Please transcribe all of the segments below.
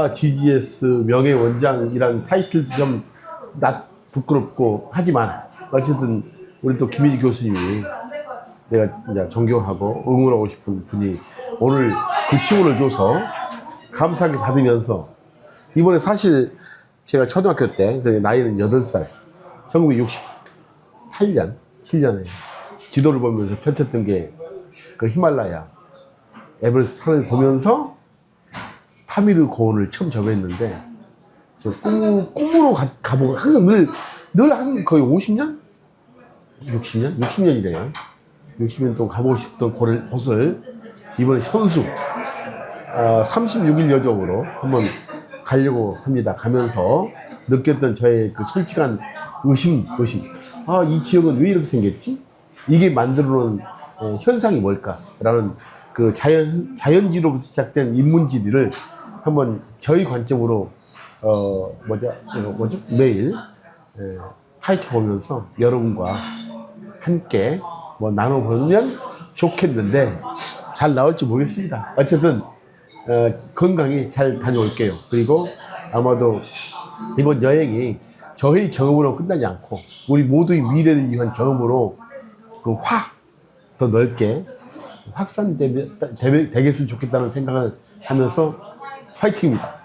국가 GGS 명예원장이라는 타이틀도 좀 부끄럽고 하지만 어쨌든 우리 또 김희지 교수님이 내가 이제 존경하고 응원하고 싶은 분이 오늘 그 칭호를 줘서 감사하게 받으면서 이번에 사실 제가 초등학교 때 나이는 8살 1968년 7년에 지도를 보면서 펼쳤던 게 그 히말라야 에베레스트 산을 보면서 파미르 고원을 처음 접했는데 저 꿈으로 가보고 항상 늘 한 거의 50년? 60년? 60년이래요. 60년 동안 가보고 싶던 곳을 이번에 선수 36일 여정으로 한번 가려고 합니다. 가면서 느꼈던 저의 그 솔직한 의심. 아, 이 지역은 왜 이렇게 생겼지? 이게 만들어놓은 현상이 뭘까라는 그 자연지로부터 시작된 인문지리를 한번 저희 관점으로 매일 파헤쳐 보면서 여러분과 함께 뭐 나눠보면 좋겠는데 잘 나올지 모르겠습니다. 어쨌든 건강히 잘 다녀올게요. 그리고 아마도 이번 여행이 저의 경험으로 끝나지 않고 우리 모두의 미래를 위한 경험으로 더 넓게 확산되겠으면 좋겠다는 생각을 하면서 화이팅입니다.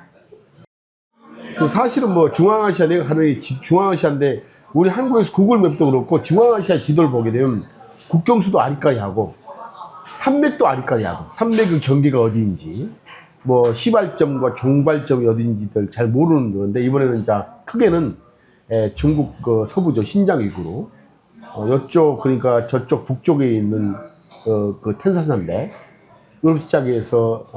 사실은 뭐 중앙아시아 내가 가는 중앙아시아인데 우리 한국에서 구글맵도 그렇고 중앙아시아 지도를 보게 되면 국경수도 아리까리하고 산맥도 아리까리하고 산맥의 경계가 어디인지 뭐 시발점과 종발점이 어디인지들 잘 모르는 건데 이번에는 크게는 중국 그 서부죠 신장 위구르 이쪽 그러니까 저쪽 북쪽에 있는 그 텐산산맥 이걸 시작해서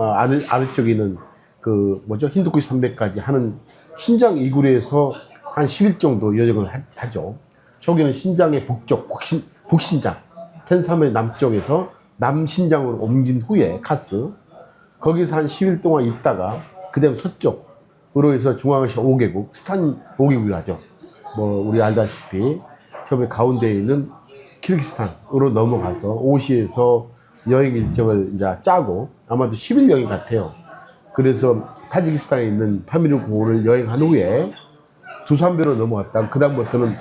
아래쪽에 있는 그 힌두쿠시 산맥까지 하는 신장 위구르에서 한 10일 정도 여정을 하죠. 저기는 신장의 북쪽 북신장 텐산맥 남쪽에서 남신장으로 옮긴 후에 카스 거기서 한 10일 동안 있다가 그 다음 서쪽으로 해서 중앙아시아 5개국 스탄 5개국을 하죠. 뭐 우리 알다시피 처음에 가운데에 있는 키르기스탄으로 넘어가서 오시에서 여행 일정을 이제 짜고 아마도 10일 여행 같아요. 그래서 타지키스탄에 있는 파미르 고원을 여행한 후에 두산베로 넘어갔다가 그 다음부터는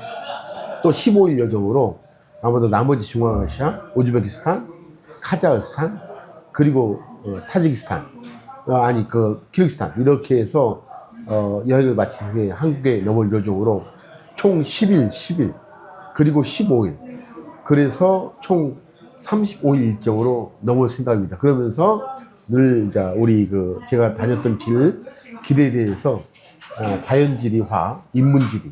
또 15일 여정으로 아마도 나머지 중앙아시아, 우즈베키스탄, 카자흐스탄 그리고 타지키스탄 키르기스탄 이렇게 해서 여행을 마친 후에 한국에 넘어올 여정으로 총 10일 그리고 15일 그래서 총 35일 일정으로 넘어올 생각입니다. 그러면서 늘 이제 우리 제가 다녔던 길에 대해서 자연지리화, 인문지리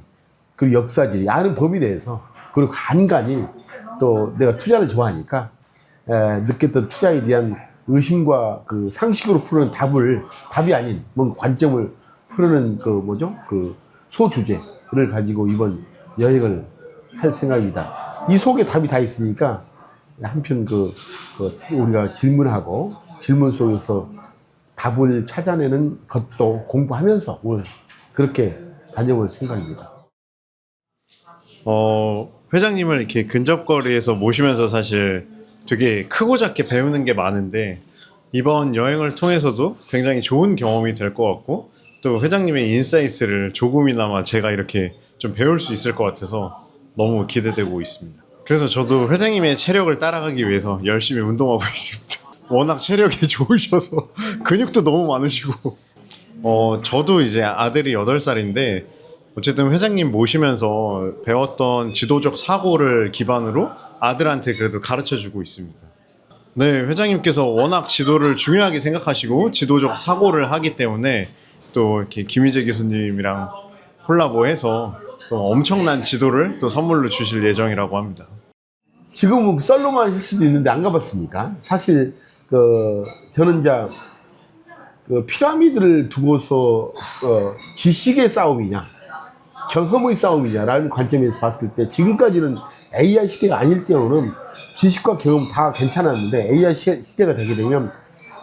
그리고 역사지리 아는 범위 내에서 그리고 간간히 또 내가 투자를 좋아하니까 느꼈던 투자에 대한 의심과 그 상식으로 푸는 답이 아닌 뭔 관점을 푸는 그 소주제를 가지고 이번 여행을 할 생각입니다. 이 속에 답이 다 있으니까 한편 우리가 질문하고 질문 속에서 답을 찾아내는 것도 공부하면서 오늘 그렇게 다녀볼 생각입니다. 회장님을 이렇게 근접거리에서 모시면서 사실 되게 크고 작게 배우는 게 많은데 이번 여행을 통해서도 굉장히 좋은 경험이 될 것 같고 또 회장님의 인사이트를 조금이나마 제가 이렇게 좀 배울 수 있을 것 같아서 너무 기대되고 있습니다. 그래서 저도 회장님의 체력을 따라가기 위해서 열심히 운동하고 있습니다. 워낙 체력이 좋으셔서 근육도 너무 많으시고 저도 이제 아들이 8살인데 어쨌든 회장님 모시면서 배웠던 지도적 사고를 기반으로 아들한테 그래도 가르쳐주고 있습니다. 네, 회장님께서 워낙 지도를 중요하게 생각하시고 지도적 사고를 하기 때문에 또 이렇게 김희재 교수님이랑 콜라보해서 또 엄청난 지도를 또 선물로 주실 예정이라고 합니다. 지금은 썰로만 할 수도 있는데 안 가봤으니까 사실 저는 피라미드를 두고서 지식의 싸움이냐 경험의 싸움이냐라는 관점에서 봤을 때 지금까지는 AI 시대가 아닐 때로는 지식과 경험 다 괜찮았는데 AI 시대가 되게 되면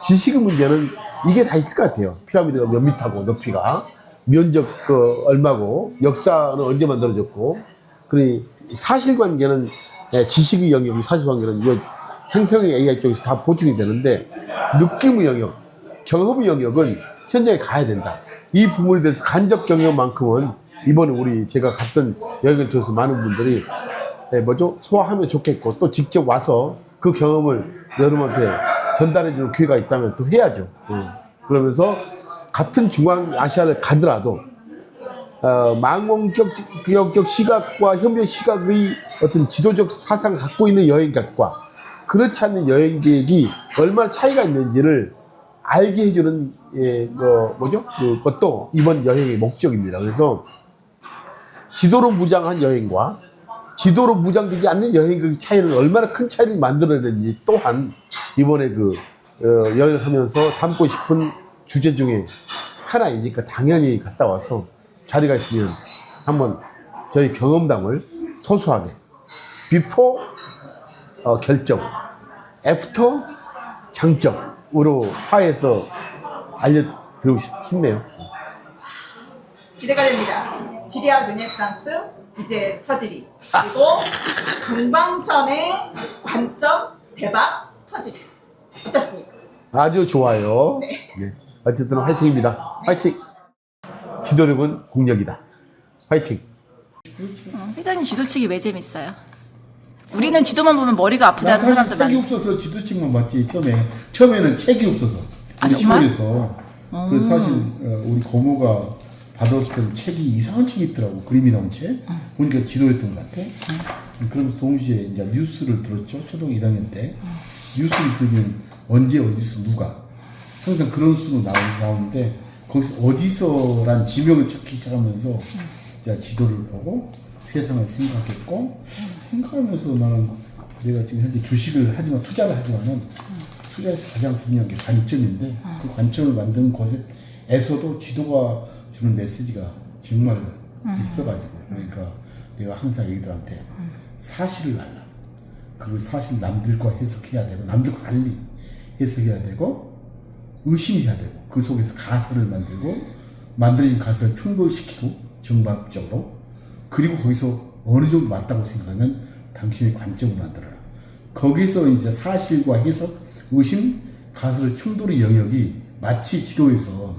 지식의 문제는 이게 다 있을 것 같아요. 피라미드가 몇 미터고 높이가 면적 얼마고 역사는 언제 만들어졌고 그리고 사실관계는 지식의 영역이 사실관계는 생성형 AI 쪽에서 다 보충이 되는데 느낌의 영역, 경험의 영역은 현장에 가야 된다. 이 부분에 대해서 간접 경험만큼은 이번에 제가 갔던 여행을 통해서 많은 분들이 소화하면 좋겠고 또 직접 와서 그 경험을 여러분한테 전달해주는 기회가 있다면 또 해야죠. 그러면서 같은 중앙아시아를 가더라도 망원경 시각과 현명 시각의 어떤 지도적 사상을 갖고 있는 여행객과 그렇지 않는 여행객이 얼마나 차이가 있는지를 알게 해주는 그것도 이번 여행의 목적입니다. 그래서 지도로 무장한 여행과 지도로 무장되지 않는 여행객의 차이는 얼마나 큰 차이를 만들어내는지 또한 이번에 여행을 하면서 담고 싶은 주제 중에 하나이니까 당연히 갔다 와서 자리가 있으면 한번 저희 경험담을 소소하게 비포 결정, 애프터 장점으로 파해서 알려드리고 싶네요. 기대가 됩니다. 지리아 르네상스 이제 터지리 그리고 동방천의 관점 대박 터지리 어떻습니까? 아주 좋아요. 네. 네. 어쨌든 화이팅입니다. 화이팅. 지도력은 공력이다. 화이팅. 회장님 지도책이 왜 재밌어요? 우리는 지도만 보면 머리가 아프다는 사실 사람들 책이 많아요. 없어서 지도책만 봤지 처음에는 책이 없어서 아, 정말? 시골에서 그래서 사실 우리 고모가 받았던 책이 이상한 책이 있더라고. 그림이 나온 책 보니까 지도였던 것 같아. 그러면서 동시에 이제 뉴스를 들었죠. 초등 1학년 때 뉴스를 들으면 언제 어디서 누가 항상 그런 수로 나오는데 거기서 어디서란 지명을 찾기 시작하면서 이제 지도를 보고 세상을 생각하면서 나는 내가 지금 현재 주식을 하지만 투자를 하지만은 투자에서 가장 중요한 게 관점인데 그 관점을 만드는 것에서도 지도가 주는 메시지가 정말 있어가지고 그러니까 내가 항상 애기들한테 사실을 알라. 그걸 사실 남들과 해석해야 되고 남들과 달리 해석해야 되고 의심해야 되고 그 속에서 가설을 만들고 만들어진 가설을 충돌시키고 정답적으로 그리고 거기서 어느 정도 맞다고 생각하면 당신의 관점을 만들어라. 거기서 이제 사실과 해석, 의심, 가설의 충돌의 영역이 마치 지도에서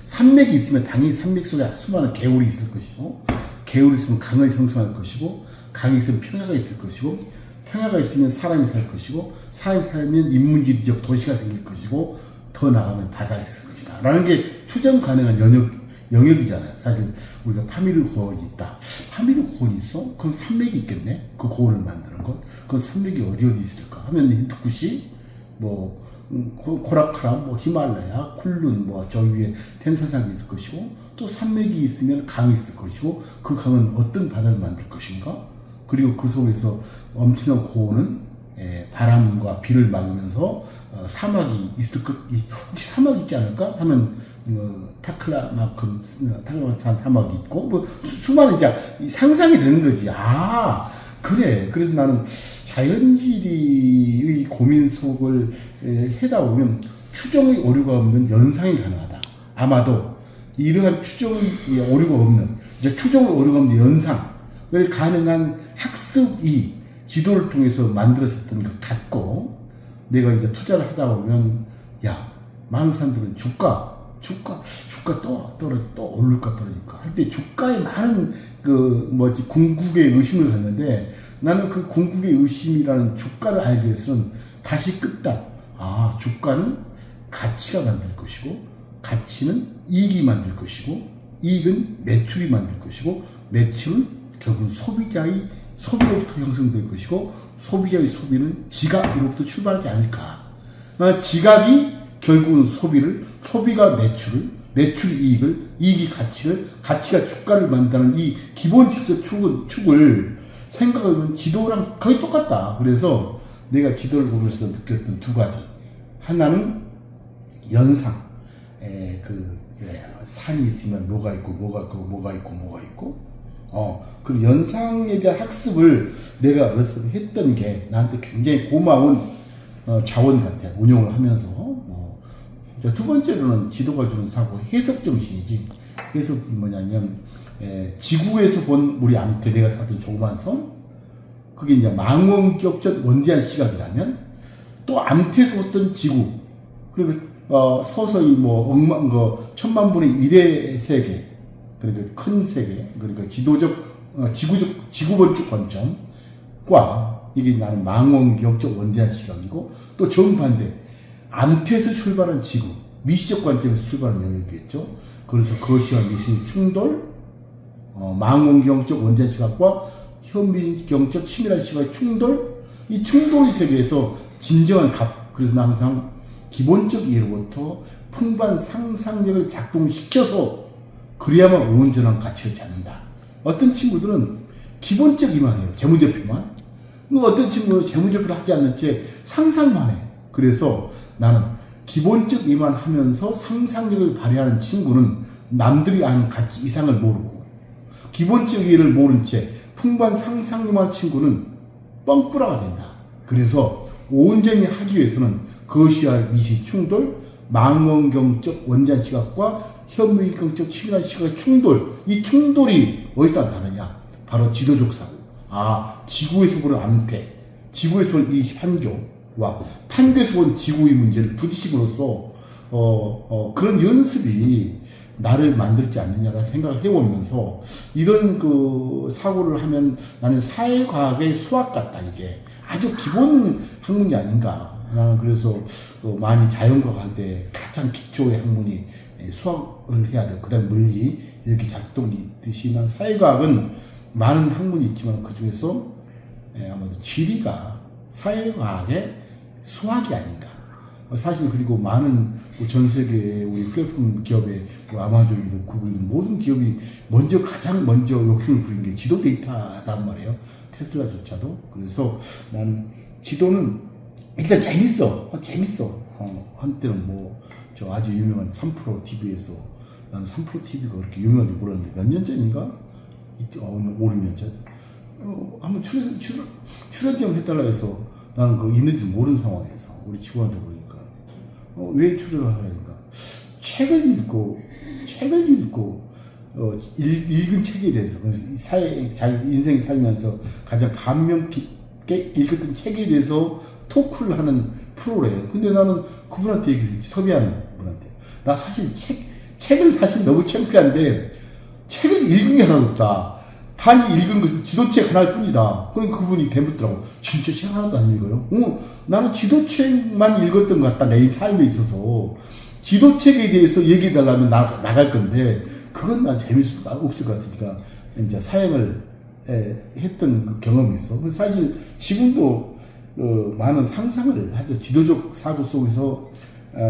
산맥이 있으면 당연히 산맥 속에 수많은 개울이 있을 것이고 개울이 있으면 강을 형성할 것이고 강이 있으면 평야가 있을 것이고 평야가 있으면 사람이 살 것이고 사람이 살면 인문지리적 도시가 생길 것이고 더 나가면 바다가 있을 것이다 라는 게 추정 가능한 영역이잖아요. 사실 우리가 파미르 고원이 있다. 파미르 고원이 있어? 그럼 산맥이 있겠네? 그 고원을 만드는 것? 그 산맥이 어디 있을까? 하면 힌두쿠시, 코라카람, 히말라야, 쿨룬, 저 위에 텐산산이 있을 것이고 또 산맥이 있으면 강이 있을 것이고 그 강은 어떤 바다를 만들 것인가? 그리고 그 속에서 엄청난 고원은 바람과 비를 막으면서 사막이 있을 것, 혹시 사막이 있지 않을까? 하면 타클라마산 사막이 있고 수많은 이제 상상이 되는 거지. 아 그래. 그래서 나는 자연지리의 고민 속을 해다 보면 추정의 오류가 없는 연상이 가능하다. 아마도 이러한 추정의 오류가 없는 이제 추정의 오류가 없는 연상을 가능한 학습이 지도를 통해서 만들어졌던 것 같고 내가 이제 투자를 하다 보면 많은 사람들은 주가 또 오를까 떨어질까 할 때 주가에 많은 궁극의 의심을 갖는데 나는 그 궁극의 의심이라는 주가를 알기 위해서는 다시 끄다. 주가는 가치가 만들 것이고 가치는 이익이 만들 것이고 이익은 매출이 만들 것이고 매출은 결국은 소비자의 소비로부터 형성될 것이고 소비자의 소비는 지갑으로부터 출발하지 않을까. 지갑이 결국은 소비가 매출을, 매출이 이익을, 이익이 가치를, 가치가 주가를 만드는 이 기본 질서 축을 생각하면 지도랑 거의 똑같다. 그래서 내가 지도를 보면서 느꼈던 두 가지. 하나는 연상. 산이 있으면 뭐가 있고. 그 연상에 대한 학습을 내가 어렸을 때 했던 게 나한테 굉장히 고마운 자원 같아요. 운영을 하면서. 두 번째로는 지도가 주는 사고 해석 정신이지. 해석이 뭐냐면 지구에서 본 우리 암태 내가 살던 조그만 섬 그게 이제 망원격전 원대한 시각이라면 또 암태에서 봤던 지구 그리고 서서히 뭐 억만 천만 분의 1의 세계, 그러니까 큰 세계, 그러니까 지구본적 관점과 이게 나는 망원경적 원대한 시각이고 또 정반대 암퇴에서 출발한 지구, 미시적 관점에서 출발한 영역이겠죠. 그래서 거시와 미시의 충돌, 망원경적 원대한 시각과 현미경적 치밀한 시각의 충돌, 이 충돌의 세계에서 진정한 그래서 나 항상 기본적 이해로부터 풍부한 상상력을 작동시켜서 그래야만 온전한 가치를 찾는다. 어떤 친구들은 기본적 이만 해요. 재무제표만. 어떤 친구는 재무제표를 하지 않는 채 상상만 해. 그래서 나는 기본적 이만 하면서 상상력을 발휘하는 친구는 남들이 아는 가치 이상을 모르고, 기본적 이해를 모른 채 풍부한 상상력만 친구는 뻥꾸라가 된다. 그래서 온전히 하기 위해서는 거시와 미시 충돌, 망원경적 원대한 시각과 현미경적 치밀한 시각의 충돌, 이 충돌이 어디서 나타나냐? 바로 지도적 사고. 지구에서 보는 암태, 지구에서 보는 이 판교와 판교에서 본 지구의 문제를 부딪힘으로써 그런 연습이 나를 만들지 않느냐라는 생각을 해보면서 이런 그 사고를 하면 나는 사회과학의 수학 같다. 이게 아주 기본 학문이 아닌가. 나는 그래서 많이 자연과학 할 때 가장 기초의 학문이 수학을 해야 돼요. 그 다음에 물리 이렇게 작동이 있듯이 난 사회과학은 많은 학문이 있지만 그 중에서 아마도 지리가 사회과학의 수학이 아닌가. 사실 그리고 많은 전 세계 우리 플랫폼 기업의 아마존이든 구글이든 모든 기업이 가장 먼저 욕심을 부린 게 지도 데이터단 말이에요. 테슬라조차도. 그래서 나는 지도는 일단 재밌어. 한때는 저 아주 유명한 3프로 TV에서 나는 3프로 TV가 그렇게 유명한지 몰랐는데 몇 년 전인가? 5, 6년 전. 한번 출연점 해달라 해서 나는 그거 있는지 모르는 상황에서 우리 직원한테 보니까 왜 출연을 하려니까 책을 읽고 읽은 책에 대해서 자기 인생 살면서 가장 감명 깊게 읽었던 책에 대해서 토크를 하는 프로래요. 근데 나는 그분한테 얘기했지. 섭외하는 분한테. 나 사실 책을 사실 너무 창피한데 책을 읽은 게 하나도 없다. 단히 읽은 것은 지도책 하나일 뿐이다. 그럼 그분이 대묻더라고. 진짜 책 하나도 안 읽어요? 나는 지도책만 읽었던 것 같다. 내 삶에 있어서. 지도책에 대해서 얘기해달라면 나갈 건데 그건 난 없을 것 같으니까 이제 사행을 했던 그 경험이 있어. 사실 지금도 많은 상상을 하죠. 지도적 사고 속에서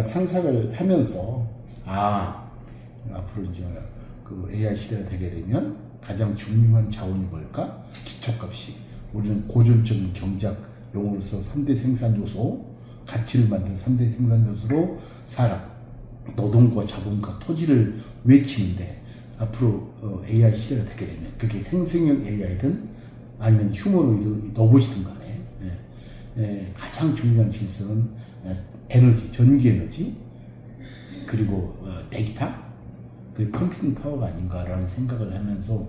상상을 하면서 앞으로 이제 그 AI 시대가 되게 되면 가장 중요한 자원이 뭘까? 기초값이. 우리는 고전적인 경제학 용어로서 3대 생산 요소, 가치를 만드는 3대 생산 요소로 사람, 노동과 자본과 토지를 외치는데 앞으로 AI 시대가 되게 되면 그게 생성형 AI든 아니면 휴머노이드 로봇이든 간에 가장 중요한 질서는 에너지, 전기 에너지, 그리고 데이터, 그리고 컴퓨팅 파워가 아닌가라는 생각을 하면서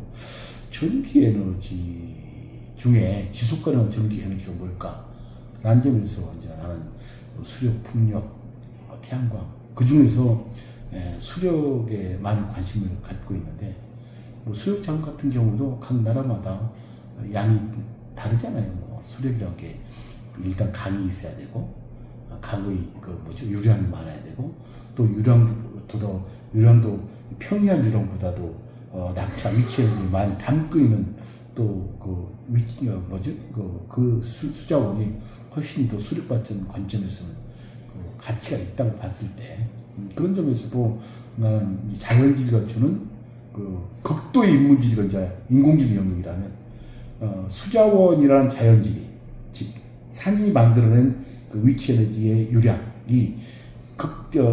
전기 에너지 중에 지속 가능한 전기 에너지가 뭘까? 라는 점에서 이제 나는 수력, 풍력, 태양광, 그 중에서 수력에 많은 관심을 갖고 있는데, 수력 자원 같은 경우도 각 나라마다 양이 다르잖아요. 수력이라는 게 일단 강이 있어야 되고, 강의 유량이 많아야 되고, 또 유량도 평이한 유량보다도 낙차 위치에 많이 담고 있는 또 그 위치가 그 수자원이 훨씬 더 수력 발전 관점에서는 그 가치가 있다고 봤을 때, 그런 점에서도 나는 이 자연지리가 주는 그 극도의 인문지리가 이제 인공지리 영역이라면, 수자원이라는 자연지리, 즉 산이 만들어낸 그 위치 에너지의 유량이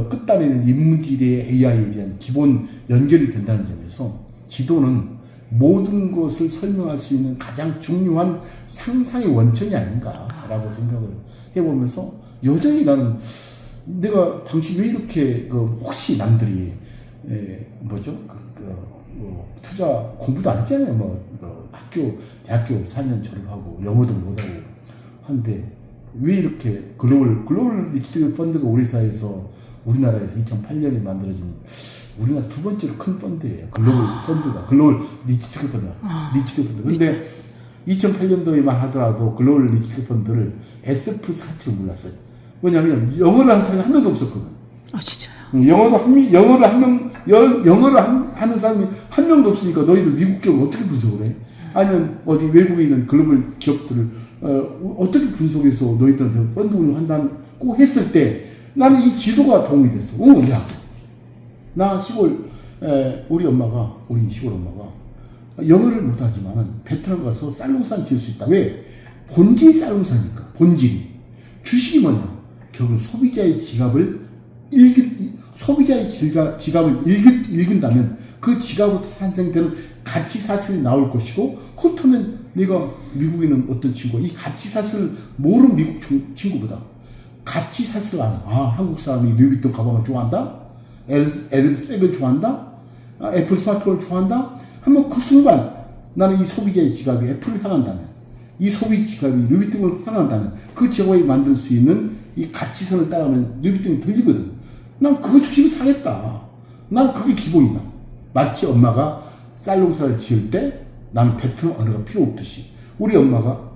끝단에는 인문지리의 AI에 대한 기본 연결이 된다는 점에서 지도는 모든 것을 설명할 수 있는 가장 중요한 상상의 원천이 아닌가라고 생각을 해보면서, 여전히 나는 내가 당시 왜 이렇게 혹시 남들이 투자 공부도 안 했잖아요. 대학교 4년 졸업하고 영어도 못하고 한데 왜 이렇게 글로벌 리퀴드 펀드가 우리나라에서 2008년에 만들어진 우리나라 두 번째로 큰 펀드예요. 글로벌 리퀴드 펀드. 근데 2008년도에만 하더라도 글로벌 리퀴드 펀드를 S+4로 몰랐어요. 왜냐하면 영어를 하는 사람이 한 명도 없었거든. 진짜요? 영어를 하는 사람이 한 명도 없으니까 너희들 미국 기업을 어떻게 분석을 해? 아니면 어디 외국에 있는 글로벌 기업들을 어떻게 분석해서 너희들한테 펀드 운용한다고 했을 때 나는 이 지도가 도움이 됐어. 나 우리 시골 엄마가 영어를 못하지만은 베트남 가서 쌀농산 지을 수 있다. 왜? 본질이 쌀농사니까. 본질이. 주식이 뭐냐? 결국 소비자의 지갑을 읽은다면 그 지갑부터 탄생되는 가치사슬이 나올 것이고, 그렇다면 내가 미국에 있는 어떤 친구가 이 가치사슬을 모르는 미국 친구보다 가치사슬을 아는, 한국 사람이 루이비통 가방을 좋아한다? 에르메스 백을 좋아한다? 애플 스마트폰을 좋아한다? 하면 그 순간 나는 이 소비자의 지갑이 애플을 향한다면, 이 소비 지갑이 루이비통을 향한다면 그 지갑이 만들 수 있는 이 가치선을 따라가면 루이비통이 들리거든. 난 그거 주식을 사겠다. 난 그게 기본이다. 마치 엄마가 쌀 농사를 지을 때 나는 베트남 언어가 필요 없듯이, 우리 엄마가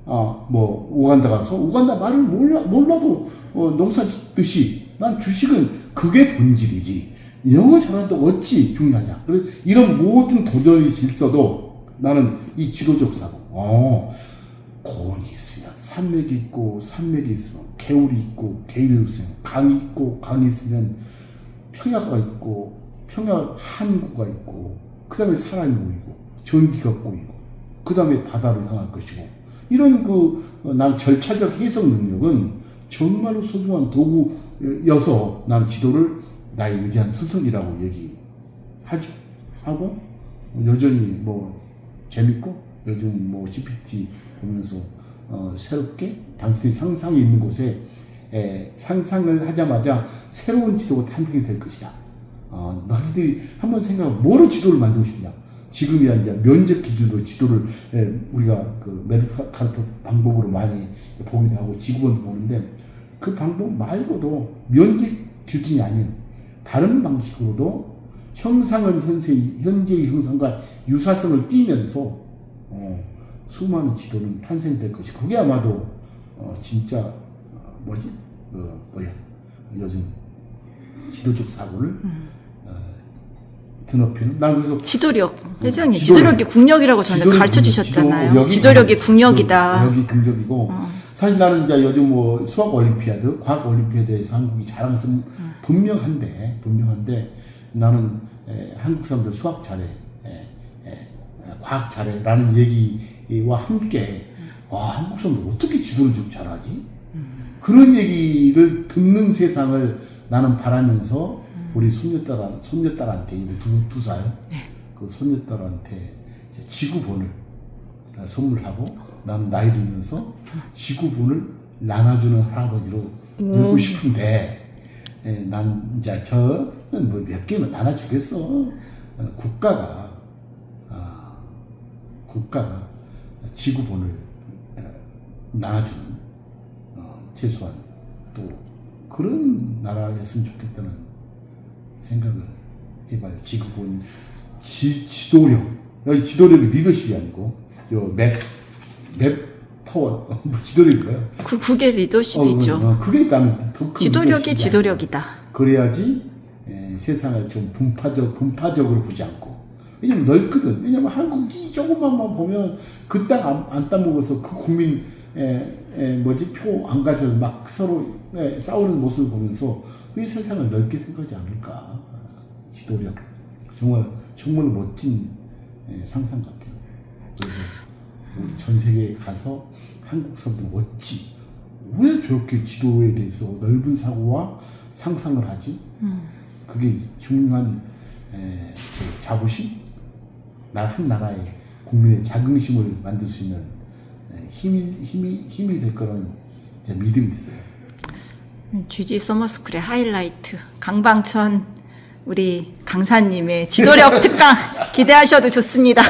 우간다 가서 우간다 말을 몰라도 농사 짓듯이 난 주식은 그게 본질이지. 영어 잘한다고 어찌 중요하냐. 그래서 이런 모든 도전이 질서도 나는 이 지도적 사고, 고원이 있으면 산맥이 있고, 산맥이 있으면 개울이 있고, 개울이 있으면 강이 있고, 강이 있으면 평야가 있고, 평야 항구가 있고, 그 다음에 사람이 보이고, 전기가 보이고, 그 다음에 바다로 향할 것이고, 이런 난 절차적 해석 능력은 정말로 소중한 도구여서 나는 지도를 나의 위대한 스승이라고 하고, 여전히 재밌고, 요즘 GPT 보면서 새롭게 당신의 상상이 있는 곳에 상상을 하자마자 새로운 지도가 탄생이 될 것이다. 너희들이 한번 생각하고 뭐로 지도를 만들고 싶냐. 지금이야 이제 면접 기준으로 지도를 우리가 그 메르카르트 방법으로 많이 보기도 하고 지구본도 보는데, 그 방법 말고도 면접 기준이 아닌 다른 방식으로도 형상은 현재의 형상과 유사성을 띠면서 수많은 지도는 탄생될 것이, 그게 아마도 진짜 요즘 지도적 사고를 드높이는. 난 그래서 지도력, 회장님 지도력이 국력이라고 저한테 가르쳐 주셨잖아요. 지도력이 국력이다. 여기 국력이고, 사실 나는 이제 요즘 수학 올림피아드, 과학 올림피아드에서 한국이 자랑스러운 분명한데 나는 한국 사람들 수학 잘해, 과학 잘해라는 얘기와 함께 한국 사람들 어떻게 지도를 좀 잘하지? 그런 얘기를 듣는 세상을 나는 바라면서 우리 손녀딸한테 두 살, 그 손녀딸한테 지구본을 선물하고, 나는 나이 들면서 지구본을 나눠주는 할아버지로 되고 싶은데, 난 이제 저는 몇 개만 나눠주겠어. 국가가 지구본을 나눠주는 최소한 또 그런 나라였으면 좋겠다는 생각을 해봐요. 지구본 지도력, 여기 지도력이 리더십이 아니고 맵 파워 지도력인가요? 그게 리더십이죠. 그게 나는 더 큰 지도력이 지도력이다. 그래야지 세상을 좀 분파적으로 보지 않고. 왜냐면 넓거든. 왜냐면 한국이 조금만 보면 그 땅 안 따먹어서 그 국민 표 안 가져서 막 서로 싸우는 모습을 보면서 왜 세상을 넓게 생각하지 않을까. 지도력 정말 멋진 상상 같아요. 그래서 우리 전 세계에 가서 한국 사람들은 어찌 왜 저렇게 지도에 대해서 넓은 사고와 상상을 하지? 그게 중요한 자부심, 한 나라의 국민의 자긍심을 만들 수 있는 힘이 될 거라는 믿음이 있어요. GG 서머스쿨의 하이라이트, 강방천 우리 강사님의 지도력 특강 기대하셔도 좋습니다.